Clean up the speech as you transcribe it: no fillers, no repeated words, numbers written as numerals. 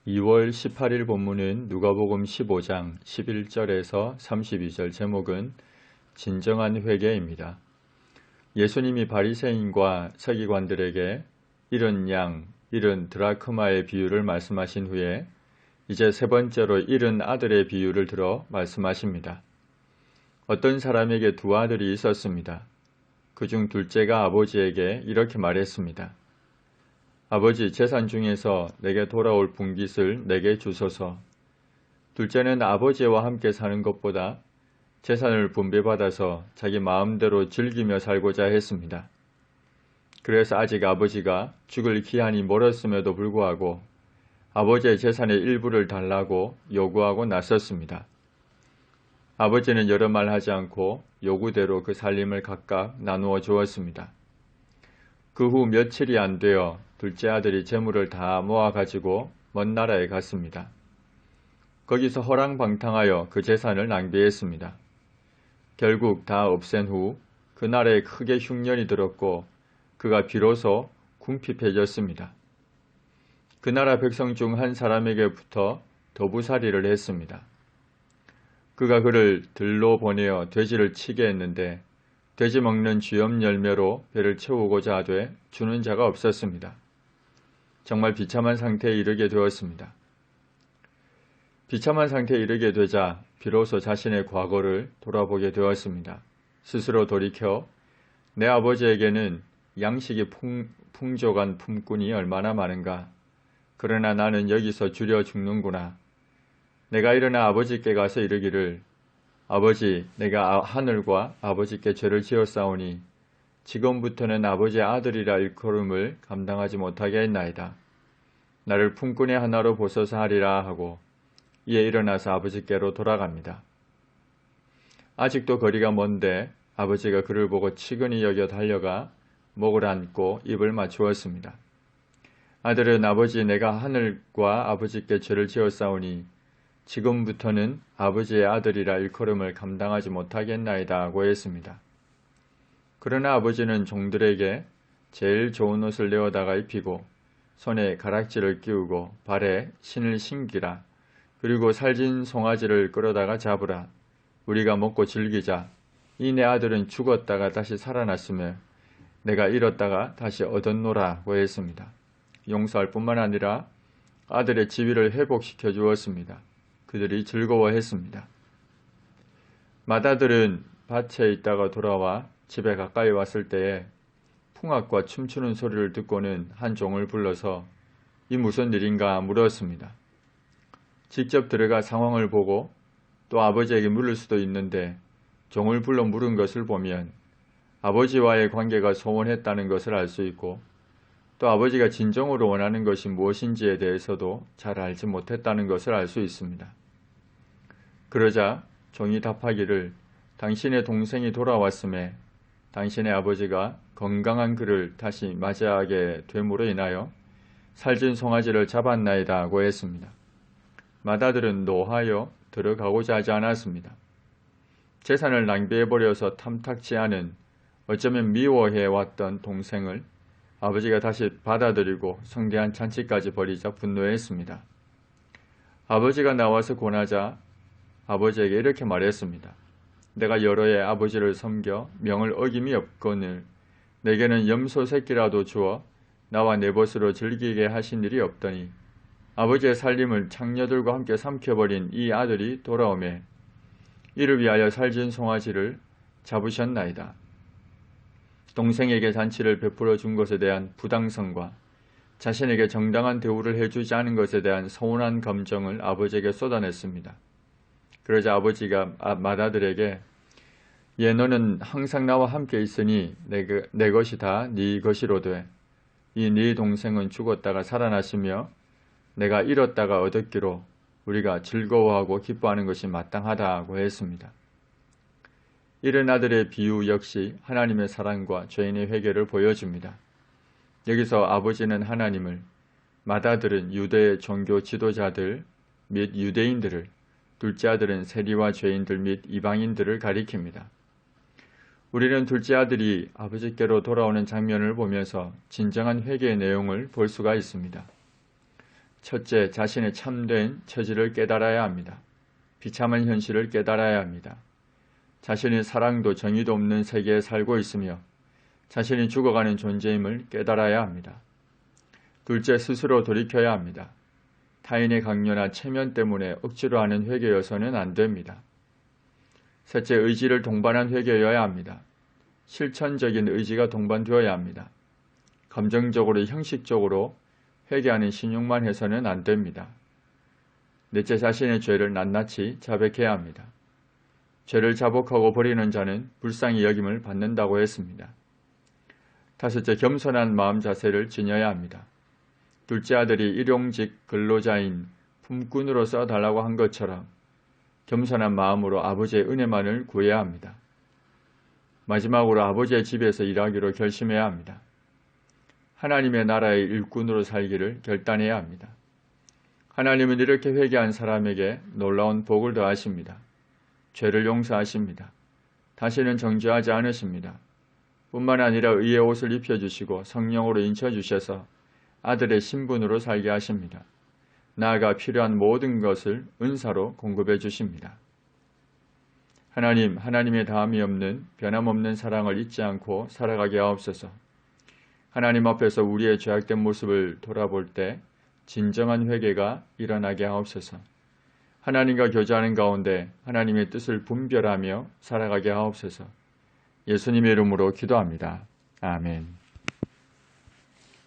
2월 18일 본문은 누가복음 15장 11절에서 32절. 제목은 진정한 회개입니다. 예수님이 바리새인과 서기관들에게 이른 양, 이른 드라크마의 비유를 말씀하신 후에 이제 세 번째로 이른 아들의 비유를 들어 말씀하십니다. 어떤 사람에게 두 아들이 있었습니다. 그중 둘째가 아버지에게 이렇게 말했습니다. 아버지, 재산 중에서 내게 돌아올 분깃을 내게 주소서. 둘째는 아버지와 함께 사는 것보다 재산을 분배받아서 자기 마음대로 즐기며 살고자 했습니다. 그래서 아직 아버지가 죽을 기한이 멀었음에도 불구하고 아버지의 재산의 일부를 달라고 요구하고 나섰습니다. 아버지는 여러 말 하지 않고 요구대로 그 살림을 각각 나누어 주었습니다. 그 후 며칠이 안 되어 둘째 아들이 재물을 다 모아가지고 먼 나라에 갔습니다. 거기서 허랑방탕하여 그 재산을 낭비했습니다. 결국 다 없앤 후 그 나라에 크게 흉년이 들었고 그가 비로소 궁핍해졌습니다. 그 나라 백성 중 한 사람에게부터 도부살이를 했습니다. 그가 그를 들로 보내어 돼지를 치게 했는데 돼지 먹는 쥐염 열매로 배를 채우고자 하되 주는 자가 없었습니다. 정말 비참한 상태에 이르게 되었습니다. 비참한 상태에 이르게 되자 비로소 자신의 과거를 돌아보게 되었습니다. 스스로 돌이켜 내 아버지에게는 양식이 풍족한 품꾼이 얼마나 많은가. 그러나 나는 여기서 주려 죽는구나. 내가 일어나 아버지께 가서 이르기를 아버지, 내가 하늘과 아버지께 죄를 지었사오니 지금부터는 아버지의 아들이라 일컬음을 감당하지 못하게 했나이다. 나를 품꾼의 하나로 보소서 하리라 하고 이에 일어나서 아버지께로 돌아갑니다. 아직도 거리가 먼데 아버지가 그를 보고 치근히 여겨 달려가 목을 안고 입을 맞추었습니다. 아들은 아버지, 내가 하늘과 아버지께 죄를 지었사오니 지금부터는 아버지의 아들이라 일컬음을 감당하지 못하겠나이다 고 했습니다. 그러나 아버지는 종들에게 제일 좋은 옷을 내어다가 입히고 손에 가락지를 끼우고 발에 신을 신기라. 그리고 살진 송아지를 끌어다가 잡으라. 우리가 먹고 즐기자. 이 내 아들은 죽었다가 다시 살아났으며 내가 잃었다가 다시 얻었노라 고 했습니다. 용서할 뿐만 아니라 아들의 지위를 회복시켜 주었습니다. 그들이 즐거워했습니다. 맏아들은 밭에 있다가 돌아와 집에 가까이 왔을 때에 풍악과 춤추는 소리를 듣고는 한 종을 불러서 이 무슨 일인가 물었습니다. 직접 들어가 상황을 보고 또 아버지에게 물을 수도 있는데 종을 불러 물은 것을 보면 아버지와의 관계가 소원했다는 것을 알 수 있고 또 아버지가 진정으로 원하는 것이 무엇인지에 대해서도 잘 알지 못했다는 것을 알 수 있습니다. 그러자 종이 답하기를 당신의 동생이 돌아왔음에 당신의 아버지가 건강한 그를 다시 맞이하게 됨으로 인하여 살진 송아지를 잡았나이다 고 했습니다. 맏아들은 노하여 들어가고자 하지 않았습니다. 재산을 낭비해버려서 탐탁지 않은 어쩌면 미워해왔던 동생을 아버지가 다시 받아들이고 성대한 잔치까지 벌이자 분노했습니다. 아버지가 나와서 권하자 아버지에게 이렇게 말했습니다. 내가 여러 해 아버지를 섬겨 명을 어김이 없거늘 내게는 염소 새끼라도 주어 나와 내 벗으로 즐기게 하신 일이 없더니 아버지의 살림을 창녀들과 함께 삼켜버린 이 아들이 돌아오매 이를 위하여 살진 송아지를 잡으셨나이다. 동생에게 잔치를 베풀어 준 것에 대한 부당성과 자신에게 정당한 대우를 해주지 않은 것에 대한 서운한 감정을 아버지에게 쏟아냈습니다. 그러자 아버지가 맏아들에게 예, 너는 항상 나와 함께 있으니 내 것이 다 네 것이로되 이 네 동생은 죽었다가 살아나시며 내가 잃었다가 얻었기로 우리가 즐거워하고 기뻐하는 것이 마땅하다고 했습니다. 이른 아들의 비유 역시 하나님의 사랑과 죄인의 회개를 보여줍니다. 여기서 아버지는 하나님을, 맏아들은 유대 종교 지도자들 및 유대인들을, 둘째 아들은 세리와 죄인들 및 이방인들을 가리킵니다. 우리는 둘째 아들이 아버지께로 돌아오는 장면을 보면서 진정한 회개의 내용을 볼 수가 있습니다. 첫째, 자신의 참된 처지를 깨달아야 합니다. 비참한 현실을 깨달아야 합니다. 자신이 사랑도 정의도 없는 세계에 살고 있으며 자신이 죽어가는 존재임을 깨달아야 합니다. 둘째, 스스로 돌이켜야 합니다. 타인의 강요나 체면 때문에 억지로 하는 회개여서는 안 됩니다. 셋째, 의지를 동반한 회개여야 합니다. 실천적인 의지가 동반되어야 합니다. 감정적으로 형식적으로 회개하는 신용만 해서는 안 됩니다. 넷째, 자신의 죄를 낱낱이 자백해야 합니다. 죄를 자복하고 버리는 자는 불쌍히 여김을 받는다고 했습니다. 다섯째, 겸손한 마음 자세를 지녀야 합니다. 둘째 아들이 일용직 근로자인 품꾼으로 써달라고 한 것처럼 겸손한 마음으로 아버지의 은혜만을 구해야 합니다. 마지막으로 아버지의 집에서 일하기로 결심해야 합니다. 하나님의 나라의 일꾼으로 살기를 결단해야 합니다. 하나님은 이렇게 회개한 사람에게 놀라운 복을 더하십니다. 죄를 용서하십니다. 다시는 정죄하지 않으십니다. 뿐만 아니라 의의 옷을 입혀주시고 성령으로 인쳐주셔서 아들의 신분으로 살게 하십니다. 나아가 필요한 모든 것을 은사로 공급해 주십니다. 하나님, 하나님의 다함이 없는 변함없는 사랑을 잊지 않고 살아가게 하옵소서. 하나님 앞에서 우리의 죄악된 모습을 돌아볼 때 진정한 회개가 일어나게 하옵소서. 하나님과 교제하는 가운데 하나님의 뜻을 분별하며 살아가게 하옵소서. 예수님의 이름으로 기도합니다. 아멘.